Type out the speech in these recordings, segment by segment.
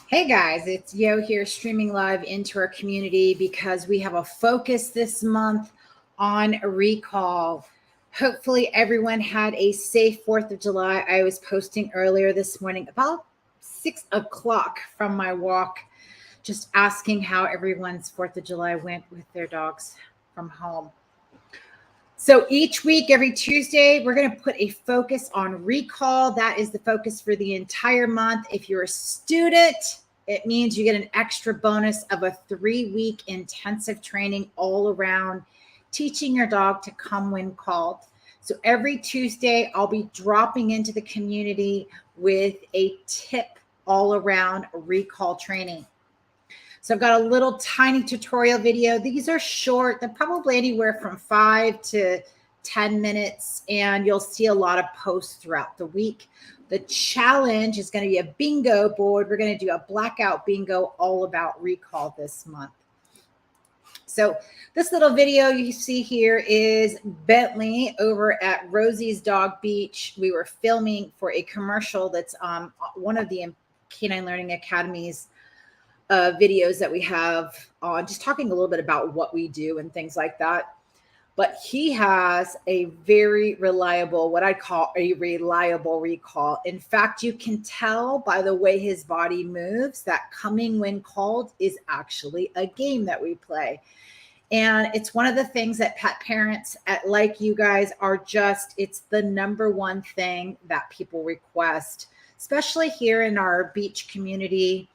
Hey guys, it's Yo here streaming live into our community because we have a focus this month on recall. Hopefully, everyone had a safe 4th of July. I was posting earlier this morning about 6 o'clock from my walk, just asking how everyone's 4th of July went with their dogs from home. So each week, every Tuesday, we're going to put a focus on recall. That is the focus for the entire month. If you're a student, it means you get an extra bonus of a 3-week intensive training all around teaching your dog to come when called. So every Tuesday, I'll be dropping into the community with a tip all around recall training. So I've got a little tiny tutorial video. These are short. They're probably anywhere from 5 to 10 minutes, and you'll see a lot of posts throughout the week. The challenge is going to be a bingo board. We're going to do a blackout bingo all about recall this month. So this little video you see here is Bentley over at Rosie's Dog Beach. We were filming for a commercial that's one of the Canine Learning Academy's videos that we have on, just talking a little bit about what we do and things like that. But he has a very reliable, what I call a reliable recall. In fact, you can tell by the way his body moves that coming when called is actually a game that we play. And it's one of the things that pet parents like you guys are just, it's the number one thing that people request, especially here in our beach community.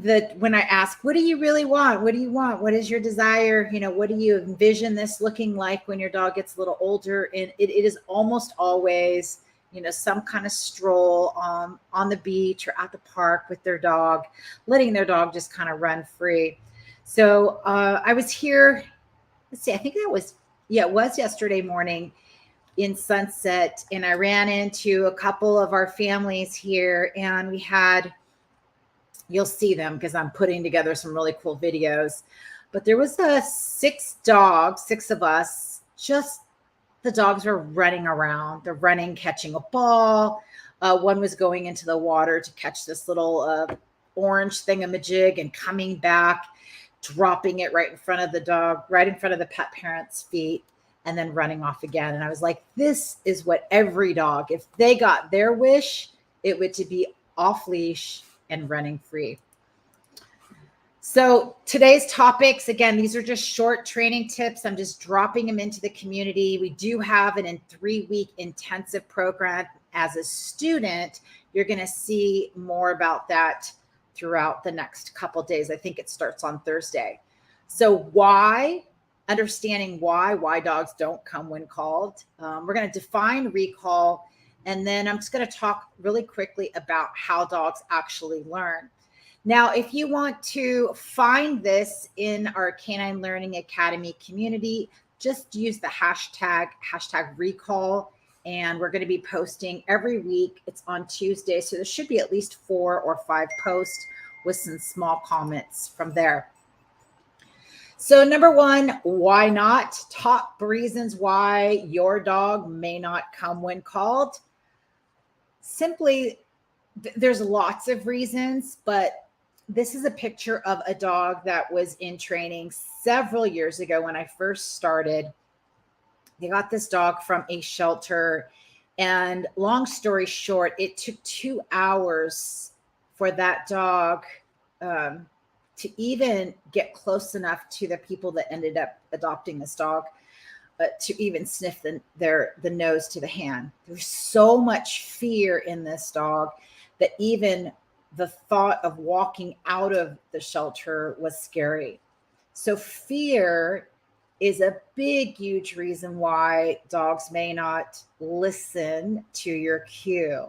That when I ask, what do you really want? What do you want? What is your desire? You know, what do you envision this looking like when your dog gets a little older? And it is almost always, you know, some kind of stroll on the beach or at the park with their dog, letting their dog just kind of run free. So I was here, let's see, I think that was, it was yesterday morning in Sunset. And I ran into a couple of our families here, and we had, you'll see them because I'm putting together some really cool videos. But there was 6 of us, just the dogs were running around. They're running, catching a ball. One was going into the water to catch this little orange thingamajig and coming back, dropping it right in front of the dog, right in front of the pet parent's feet, and then running off again. And I was like, this is what every dog, if they got their wish, it would to be off leash and running free. So today's topics, again, these are just short training tips. I'm just dropping them into the community. We do have an 3-week intensive program. As a student, you're going to see more about that throughout the next couple of days. I think it starts on Thursday. So why? Understanding why dogs don't come when called. We're going to define recall. And then I'm just going to talk really quickly about how dogs actually learn. Now, if you want to find this in our Canine Learning Academy community, just use the hashtag recall. And we're going to be posting every week. It's on Tuesday. So there should be at least 4 or 5 posts with some small comments from there. So number 1, why not? Top reasons why your dog may not come when called. Simply, there's lots of reasons, but this is a picture of a dog that was in training several years ago when I first started. They got this dog from a shelter, and long story short, it took 2 hours for that dog to even get close enough to the people that ended up adopting this dog to even sniff the nose to the hand. There's so much fear in this dog that even the thought of walking out of the shelter was scary. So fear is a big, huge reason why dogs may not listen to your cue,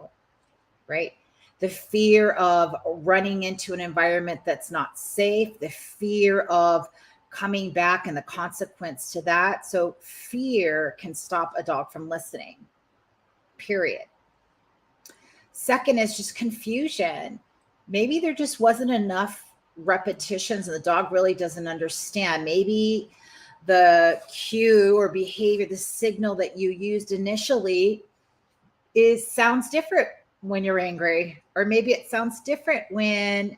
right? The fear of running into an environment that's not safe, the fear of coming back and the consequence to that. So fear can stop a dog from listening, period. Second is just confusion. Maybe there just wasn't enough repetitions and the dog really doesn't understand. Maybe the cue or behavior, the signal that you used initially sounds different when you're angry, or maybe it sounds different when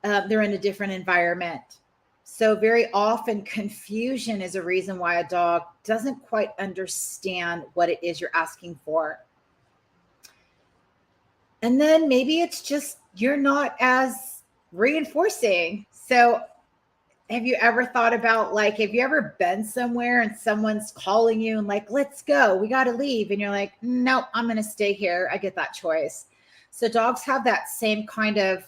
they're in a different environment. So very often confusion is a reason why a dog doesn't quite understand what it is you're asking for. And then maybe it's just you're not as reinforcing. So have you ever thought about, like, have you ever been somewhere and someone's calling you and like, let's go, we got to leave. And you're like, no, I'm going to stay here. I get that choice. So dogs have that same kind of,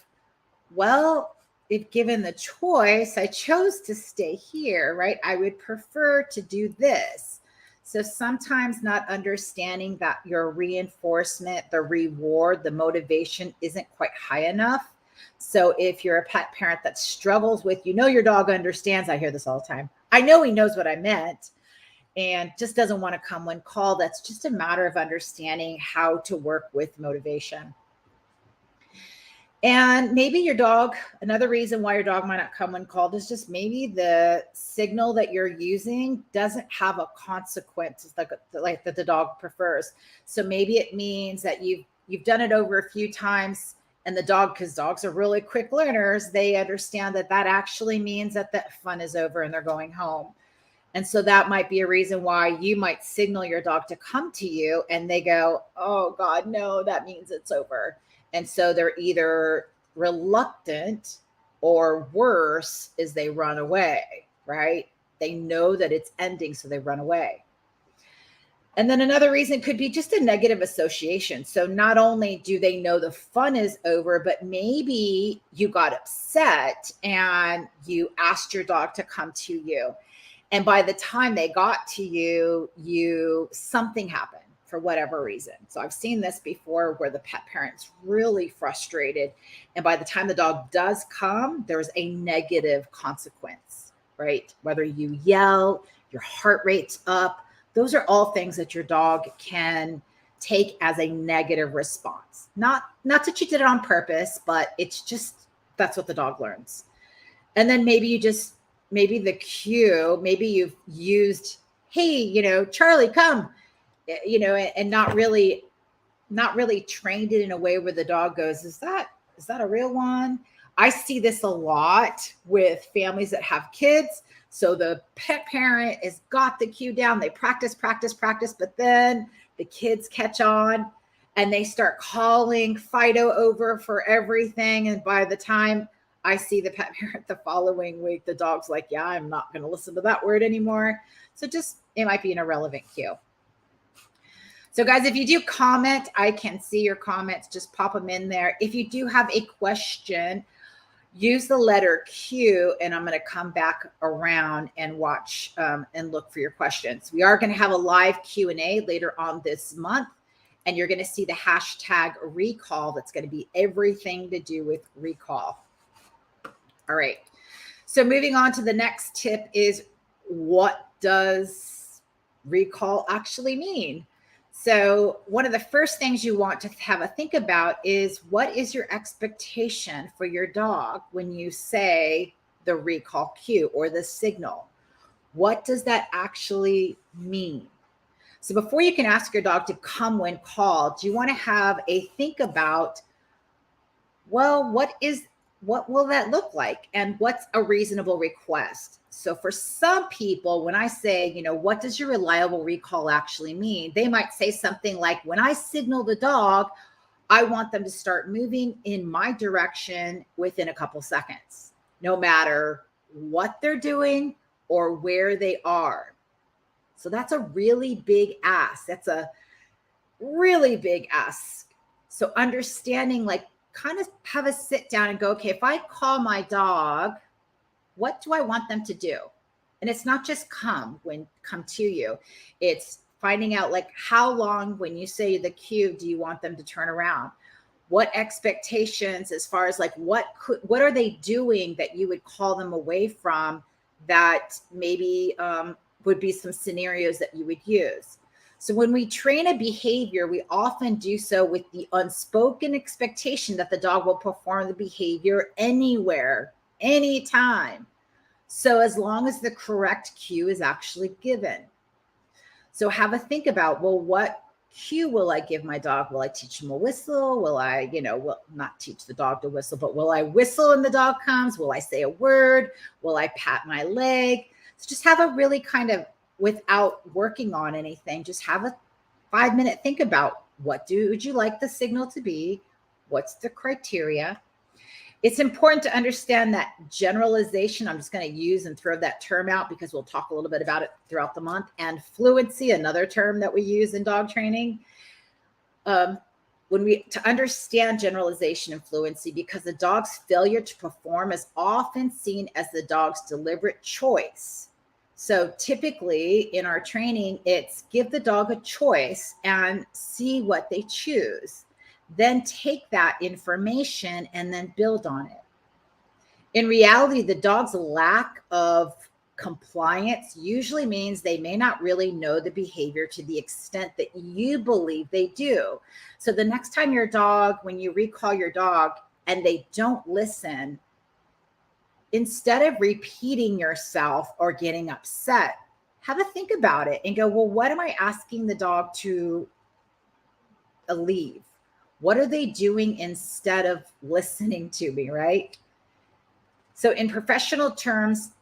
well, if given the choice, I chose to stay here, right? I would prefer to do this. So sometimes not understanding that your reinforcement, the reward, the motivation isn't quite high enough. So if you're a pet parent that struggles with, your dog understands, I hear this all the time, I know he knows what I meant, and just doesn't want to come when called. That's just a matter of understanding how to work with motivation. And maybe your dog, another reason why your dog might not come when called is just maybe the signal that you're using doesn't have a consequence like that the dog prefers. So maybe it means that you've done it over a few times, and the dog, because dogs are really quick learners, they understand that that actually means that the fun is over and they're going home. And so that might be a reason why you might signal your dog to come to you and they go, oh God, no, that means it's over. And so they're either reluctant, or worse is they run away, right? They know that it's ending, so they run away. And then another reason could be just a negative association. So not only do they know the fun is over, but maybe you got upset and you asked your dog to come to you. And by the time they got to you, something happened for whatever reason. So I've seen this before where the pet parent's really frustrated. And by the time the dog does come, there's a negative consequence, right? Whether you yell, your heart rate's up, those are all things that your dog can take as a negative response. Not that you did it on purpose, but it's just, that's what the dog learns. And then maybe the cue, maybe you've used, hey, Charlie, come, and not really trained it in a way where the dog goes, is that a real one? I see this a lot with families that have kids. So the pet parent has got the cue down. They practice, but then the kids catch on and they start calling Fido over for everything. And by the time I see the pet parent the following week, the dog's like, yeah, I'm not going to listen to that word anymore. So it might be an irrelevant cue. So guys, if you do comment, I can see your comments. Just pop them in there. If you do have a question, use the letter Q, and I'm going to come back around and watch and look for your questions. We are going to have a live Q&A later on this month, and you're going to see the hashtag recall. That's going to be everything to do with recall. All right. So moving on to the next tip is, what does recall actually mean? So one of the first things you want to have a think about is, what is your expectation for your dog when you say the recall cue or the signal? What does that actually mean? So before you can ask your dog to come when called, you want to have a think about, well, what will that look like? And what's a reasonable request? So for some people, when I say, what does your reliable recall actually mean? They might say something like, when I signal the dog, I want them to start moving in my direction within a couple seconds, no matter what they're doing or where they are. So that's a really big ask. That's a really big ask. So understanding, like, kind of have a sit down and go, okay, if I call my dog, what do I want them to do? And it's not just come to you. It's finding out, like, how long, when you say the cue, do you want them to turn around? What expectations, as far as like, what are they doing that you would call them away from, that maybe would be some scenarios that you would use. So when we train a behavior, we often do so with the unspoken expectation that the dog will perform the behavior anywhere, anytime. So as long as the correct cue is actually given. So have a think about, well, what cue will I give my dog? Will I teach him a whistle? Will I, will not teach the dog to whistle, but will I whistle when the dog comes? Will I say a word? Will I pat my leg? So just have a really kind of, without working on anything, just have a 5-minute think about would you like the signal to be? What's the criteria? It's important to understand that generalization, I'm just going to use and throw that term out because we'll talk a little bit about it throughout the month, and fluency, another term that we use in dog training. To understand generalization and fluency, because the dog's failure to perform is often seen as the dog's deliberate choice. So typically in our training, it's give the dog a choice and see what they choose. Then take that information and then build on it. In reality, the dog's lack of compliance usually means they may not really know the behavior to the extent that you believe they do. So the next time when you recall your dog and they don't listen, instead of repeating yourself or getting upset, have a think about it and go, well, what am I asking the dog to leave? What are they doing instead of listening to me, right? So in professional terms,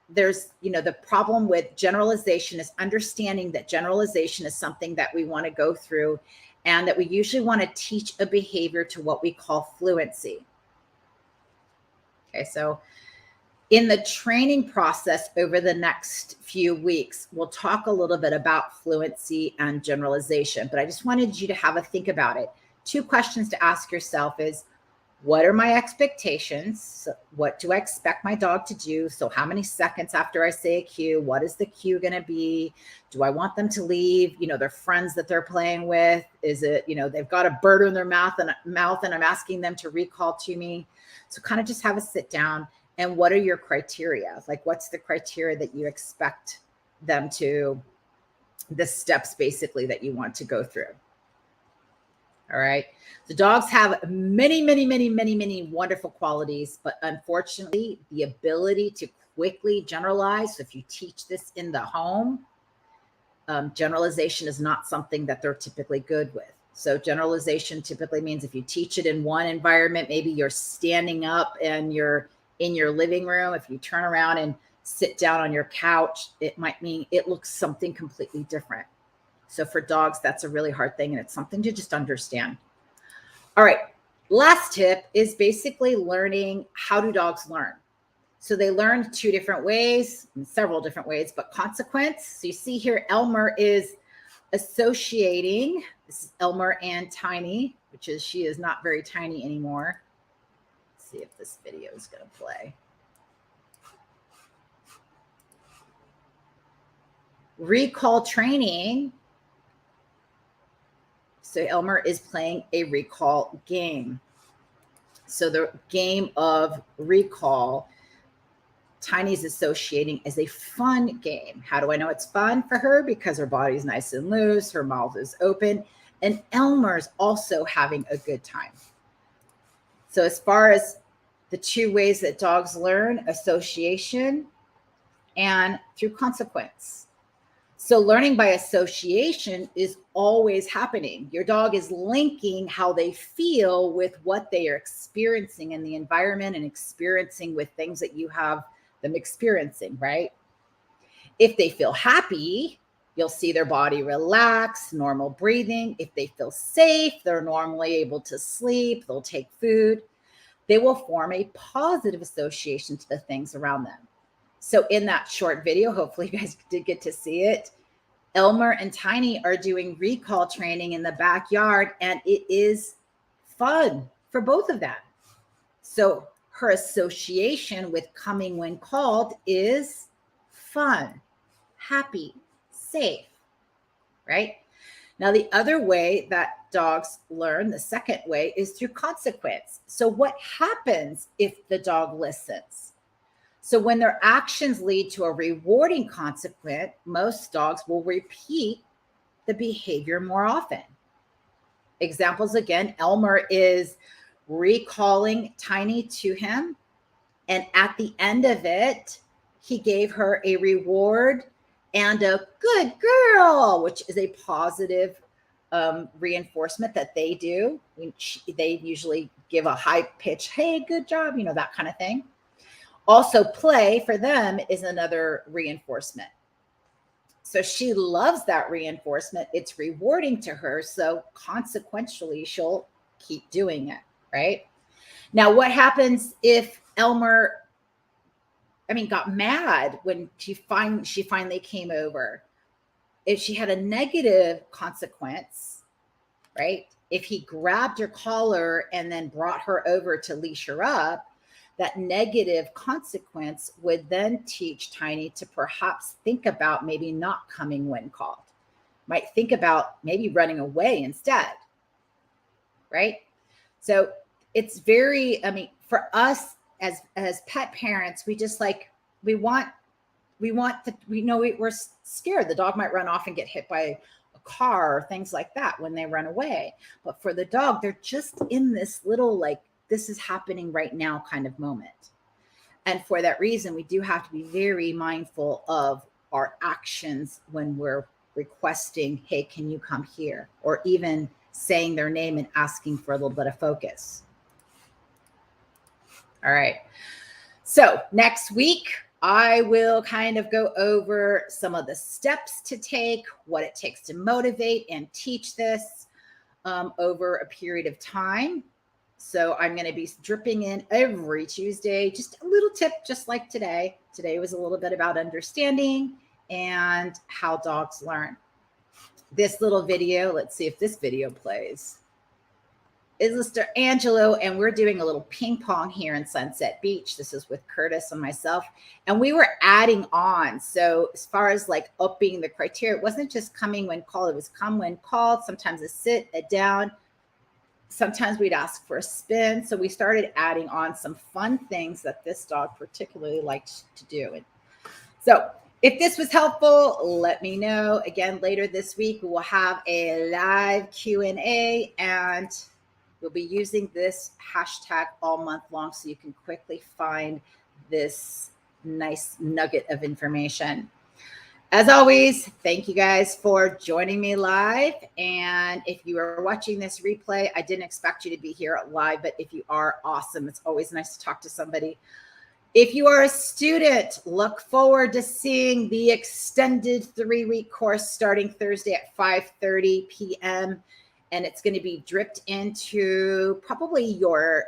there's, the problem with generalization is understanding that generalization is something that we want to go through and that we usually want to teach a behavior to what we call fluency. Okay, so in the training process over the next few weeks, we'll talk a little bit about fluency and generalization, but I just wanted you to have a think about it. 2 questions to ask yourself is, what are my expectations? So what do I expect my dog to do? So how many seconds after I say a cue? What is the cue going to be? Do I want them to leave, their friends that they're playing with? Is it, they've got a bird in their mouth and I'm asking them to recall to me? So kind of just have a sit down. And what are your criteria? Like, what's the criteria that you expect them to, the steps basically that you want to go through? All right. The dogs have many, many, many, many, many wonderful qualities, but unfortunately, the ability to quickly generalize. So if you teach this in the home, generalization is not something that they're typically good with. So generalization typically means if you teach it in one environment, maybe you're standing up and you're in your living room. If you turn around and sit down on your couch, it might mean it looks something completely different. So for dogs, that's a really hard thing, and it's something to just understand. All right, last tip is basically learning, how do dogs learn? So they learn 2 different ways, several different ways, but consequence. So you see here, Elmer is associating, this is Elmer and Tiny, she is not very tiny anymore. Let's see if this video is going to play. Recall training. So Elmer is playing a recall game. So the game of recall, Tiny's associating as a fun game. How do I know it's fun for her? Because her body's nice and loose, her mouth is open, and Elmer's also having a good time. So as far as the 2 ways that dogs learn, association and through consequence. So learning by association is always happening. Your dog is linking how they feel with what they are experiencing in the environment and experiencing with things that you have them experiencing, right? If they feel happy, you'll see their body relax, normal breathing. If they feel safe, they're normally able to sleep, they'll take food. They will form a positive association to the things around them. So in that short video, hopefully you guys did get to see it, Elmer and Tiny are doing recall training in the backyard, and it is fun for both of them. So her association with coming when called is fun, happy, safe, right? Now, the other way that dogs learn, the second way, is through consequence. So what happens if the dog listens? So when their actions lead to a rewarding consequence, most dogs will repeat the behavior more often. Examples again, Elmer is recalling Tiny to him, and at the end of it, he gave her a reward and a good girl, which is a positive reinforcement that they do. They usually give a high pitch, hey, good job, that kind of thing. Also, play for them is another reinforcement. So she loves that reinforcement. It's rewarding to her. So consequentially, she'll keep doing it, right? Now, what happens if Elmer, got mad when she finally came over? If she had a negative consequence, right? If he grabbed her collar and then brought her over to leash her up, that negative consequence would then teach Tiny to perhaps think about maybe not coming when called. Might think about maybe running away instead, right? So it's very, for us as pet parents, we just we're scared the dog might run off and get hit by a car or things like that when they run away. But for the dog, they're just in this little, this is happening right now kind of moment. And for that reason, we do have to be very mindful of our actions when we're requesting, hey, can you come here? Or even saying their name and asking for a little bit of focus. All right. So next week, I will kind of go over some of the steps to take, what it takes to motivate and teach this over a period of time. So I'm going to be dripping in every Tuesday, just a little tip, just like today. Today was a little bit about understanding and how dogs learn. This little video, let's see if this video plays, is Mr. Angelo, and we're doing a little ping pong here in Sunset Beach. This is with Curtis and myself, and we were adding on. So as far as upping the criteria, it wasn't just coming when called, it was come when called, sometimes a sit, a down. Sometimes we'd ask for a spin. So we started adding on some fun things that this dog particularly liked to do. And so if this was helpful, let me know. Again, later this week, we will have a live Q&A, and we'll be using this hashtag all month long so you can quickly find this nice nugget of information. As always, thank you guys for joining me live. And if you are watching this replay, I didn't expect you to be here live, but if you are, awesome. It's always nice to talk to somebody. If you are a student, look forward to seeing the extended 3-week course starting Thursday at 5:30 p.m. And it's going to be dripped into probably your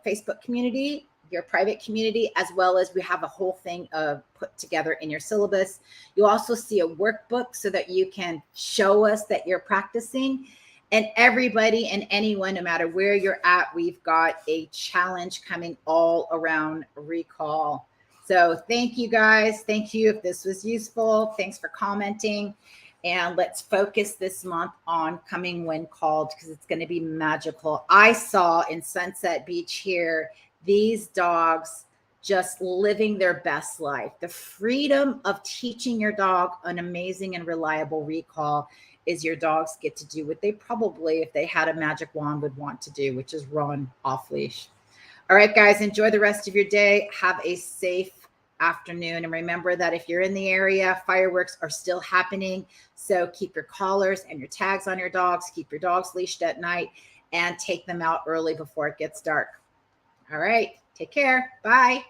Facebook community, your private community, as well as we have a whole thing put together in your syllabus. You'll also see a workbook so that you can show us that you're practicing. And everybody and anyone, no matter where you're at, we've got a challenge coming all around recall. So thank you guys. Thank you if this was useful. Thanks for commenting. And let's focus this month on coming when called, because it's going to be magical. I saw in Sunset Beach here, these dogs just living their best life. The freedom of teaching your dog an amazing and reliable recall is your dogs get to do what they probably, if they had a magic wand, would want to do, which is run off leash. All right, guys, enjoy the rest of your day. Have a safe afternoon. And remember that if you're in the area, fireworks are still happening. So keep your collars and your tags on your dogs, keep your dogs leashed at night, and take them out early before it gets dark. All right, take care. Bye.